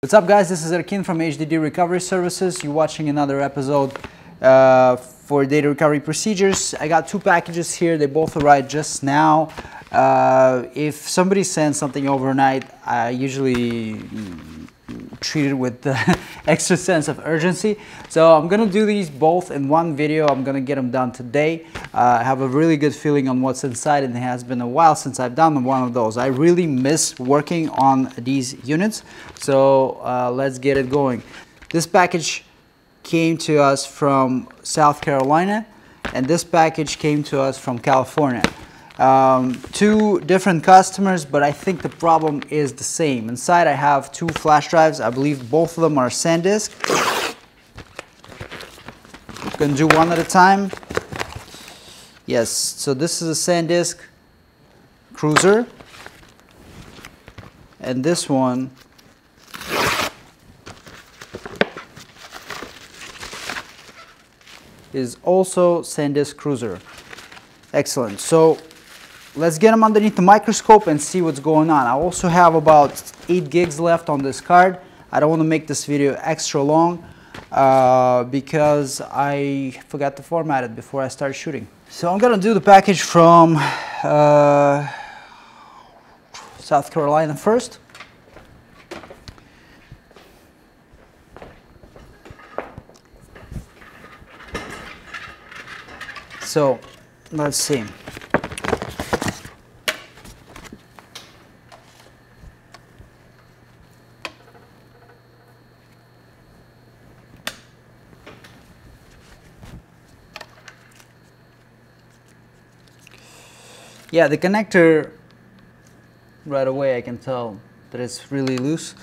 What's up guys, this is Erkin from HDD Recovery Services. You're watching another episode for data recovery procedures. I got two packages here, they both arrived just now. If somebody sends something overnight, I usually treat it with the extra sense of urgency. So I'm gonna do these both in one video. I'm gonna get them done today. I have a really good feeling on what's inside, and it has been a while since I've done one of those. I really miss working on these units. So let's get it going. This package came to us from South Carolina, and this package came to us from California. Two different customers, but I think the problem is the same. Inside I have two flash drives. I believe both of them are sandisk. Gonna do one at a time. Yes, so this is a sandisk cruiser, and this one is also sandisk cruiser. Excellent. So let's get them underneath the microscope and see what's going on. I also have about 8 gigs left on this card. I don't want to make this video extra long because I forgot to format it before I start shooting. So I'm gonna do the package from South Carolina first. So let's see. Yeah, the connector, right away I can tell that it's really loose,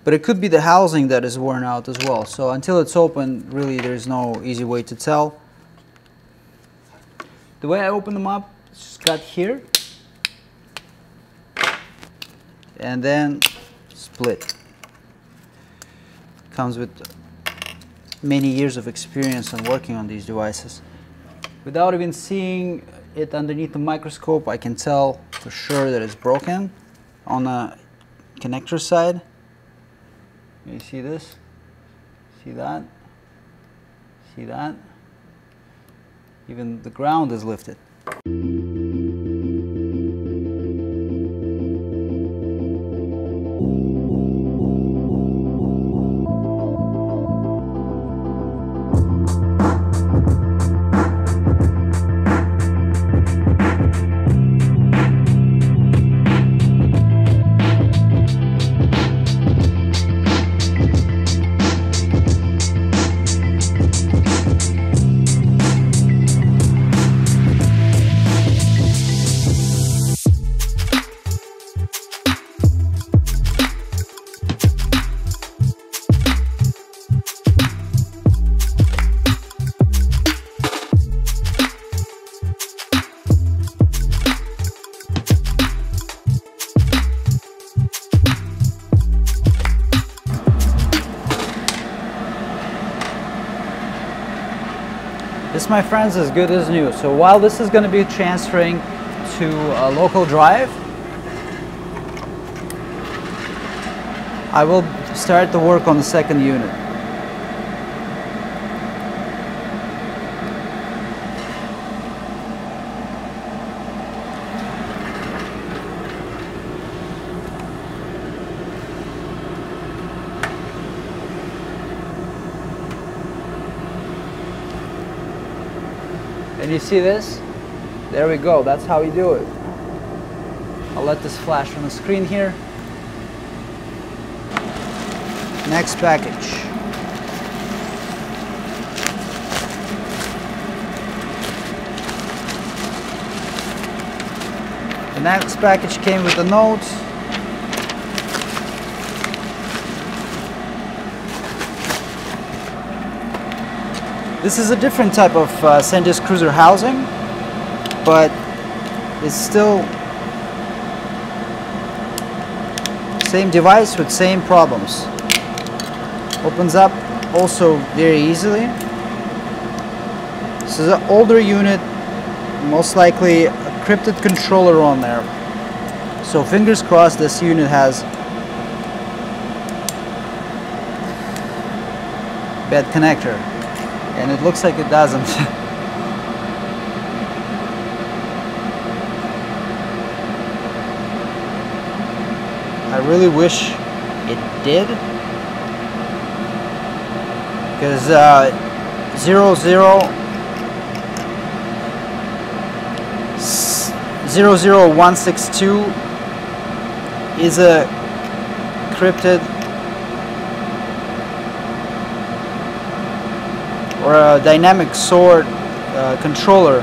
but it could be the housing that is worn out as well. So until it's open, really there's no easy way to tell. The way I open them up, it's just got here, and then split. Comes with many years of experience on working on these devices. Without even seeing it underneath the microscope, I can tell for sure that it's broken on the connector side. You see this? See that? See that? Even the ground is lifted. This, my friends, is good as new. So while this is going to be transferring to a local drive, I will start the work on the second unit. And you see this? There we go, that's how you do it. I'll let this flash on the screen here. Next package. The next package came with the notes. This is a different type of sandisk cruiser housing, but it's still same device with same problems. Opens up also very easily. This is an older unit, most likely a encrypted controller on there. So fingers crossed this unit has bad connector, and it looks like it doesn't. I really wish it did, because 00162 is a encrypted or a dynamic sort controller,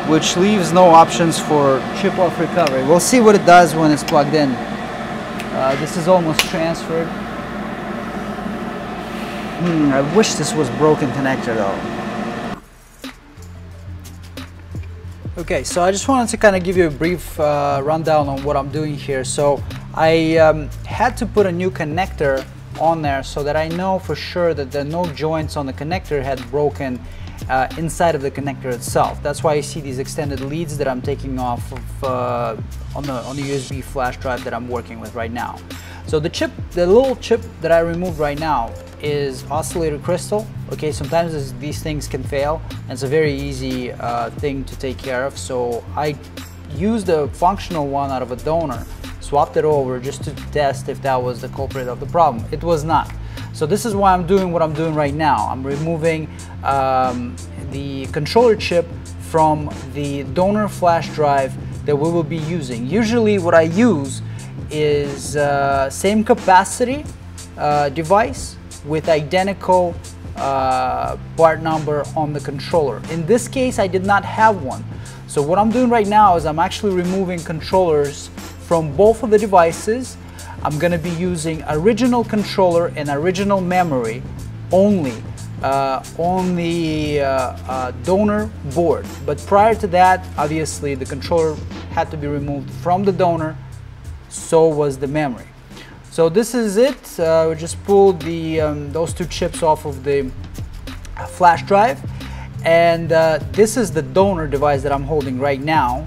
which leaves no options for chip off recovery. We'll see what it does when it's plugged in. This is almost transferred. I wish this was broken connector though. Okay, so I just wanted to kind of give you a brief rundown on what I'm doing here. So I had to put a new connector on there so that I know for sure that the no joints on the connector had broken inside of the connector itself. That's why you see these extended leads that I'm taking off of on the USB flash drive that I'm working with right now. So the little chip that I removed right now is oscillator crystal. Okay, sometimes these things can fail, and it's a very easy thing to take care of. So I used a functional one out of a donor, swapped it over just to test if that was the culprit of the problem. It was not. So this is why I'm doing what I'm doing right now. I'm removing the controller chip from the donor flash drive that we will be using. Usually what I use is same capacity device with identical part number on the controller. In this case, I did not have one. So what I'm doing right now is I'm actually removing controllers from both of the devices. I'm going to be using original controller and original memory only on the donor board. But prior to that, obviously the controller had to be removed from the donor, so was the memory. So this is it. We just pulled those two chips off of the flash drive, and this is the donor device that I'm holding right now.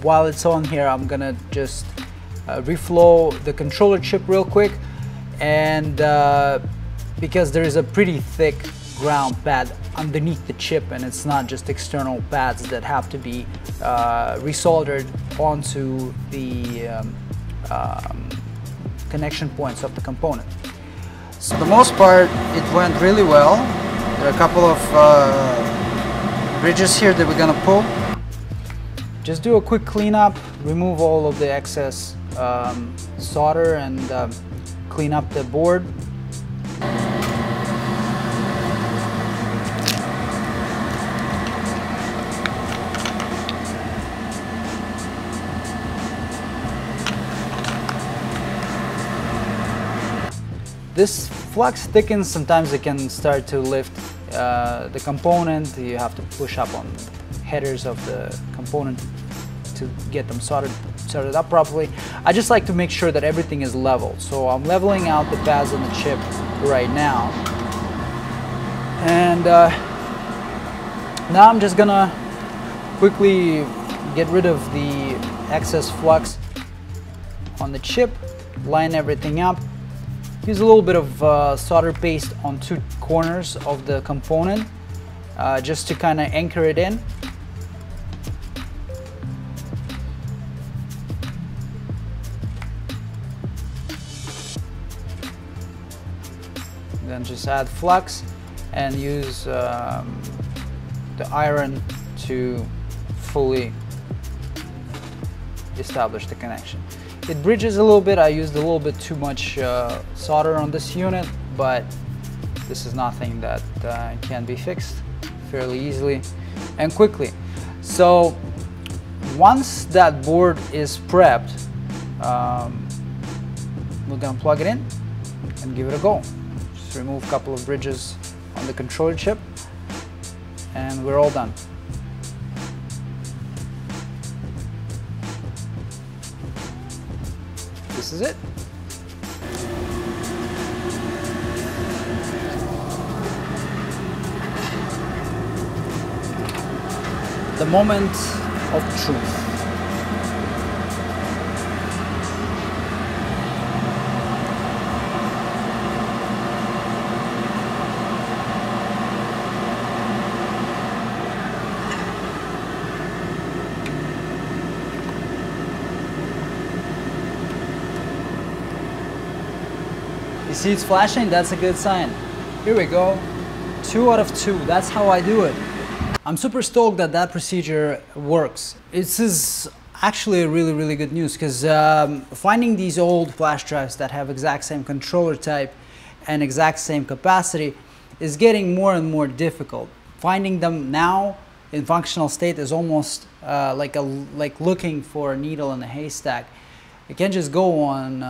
While it's on here, I'm gonna just reflow the controller chip real quick, and because there is a pretty thick ground pad underneath the chip, and it's not just external pads that have to be resoldered onto the connection points of the component. So for the most part, it went really well. There are a couple of bridges here that we're gonna pull. Just do a quick cleanup, remove all of the excess solder, and clean up the board. This flux thickens, sometimes it can start to lift the component. You have to push up on headers of the component to get them soldered up properly. I just like to make sure that everything is level. So I'm leveling out the pads on the chip right now. And now I'm just gonna quickly get rid of the excess flux on the chip, line everything up. Use a little bit of solder paste on two corners of the component just to kind of anchor it in. Then just add flux and use the iron to fully establish the connection. It bridges a little bit. I used a little bit too much solder on this unit, but this is nothing that can be fixed fairly easily and quickly. So once that board is prepped, we're gonna plug it in and give it a go. Just remove a couple of bridges on the controller chip, and we're all done. This is it. The moment of truth. You see it's flashing? That's a good sign. Here we go. 2 out of 2. That's how I do it. I'm super stoked that that procedure works. This is actually really good news, because finding these old flash drives that have exact same controller type and exact same capacity is getting more and more difficult. Finding them now in functional state is almost like looking for a needle in a haystack. You can't just go on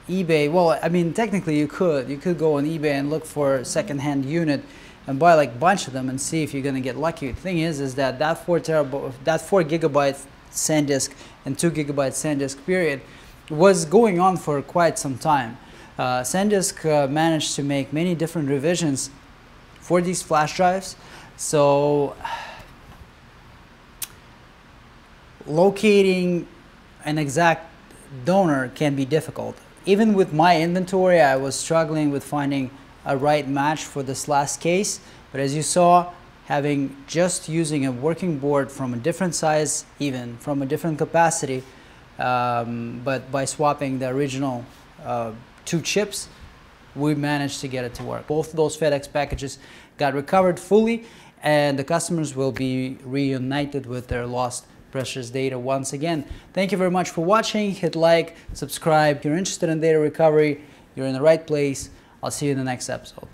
eBay. Well, I mean, technically you could go on eBay and look for a second-hand unit and buy like a bunch of them and see if you're gonna get lucky. The thing is that 4 gigabyte SanDisk and 2 gigabyte SanDisk period was going on for quite some time. SanDisk managed to make many different revisions for these flash drives, so locating an exact donor can be difficult. Even with my inventory, I was struggling with finding a right match for this last case, but as you saw, using a working board from a different size, even from a different capacity, but by swapping the original 2 chips, we managed to get it to work. Both of those FedEx packages got recovered fully, and the customers will be reunited with their lost precious data once again. Thank you very much for watching. Hit like, subscribe. If you're interested in data recovery, you're in the right place. I'll see you in the next episode.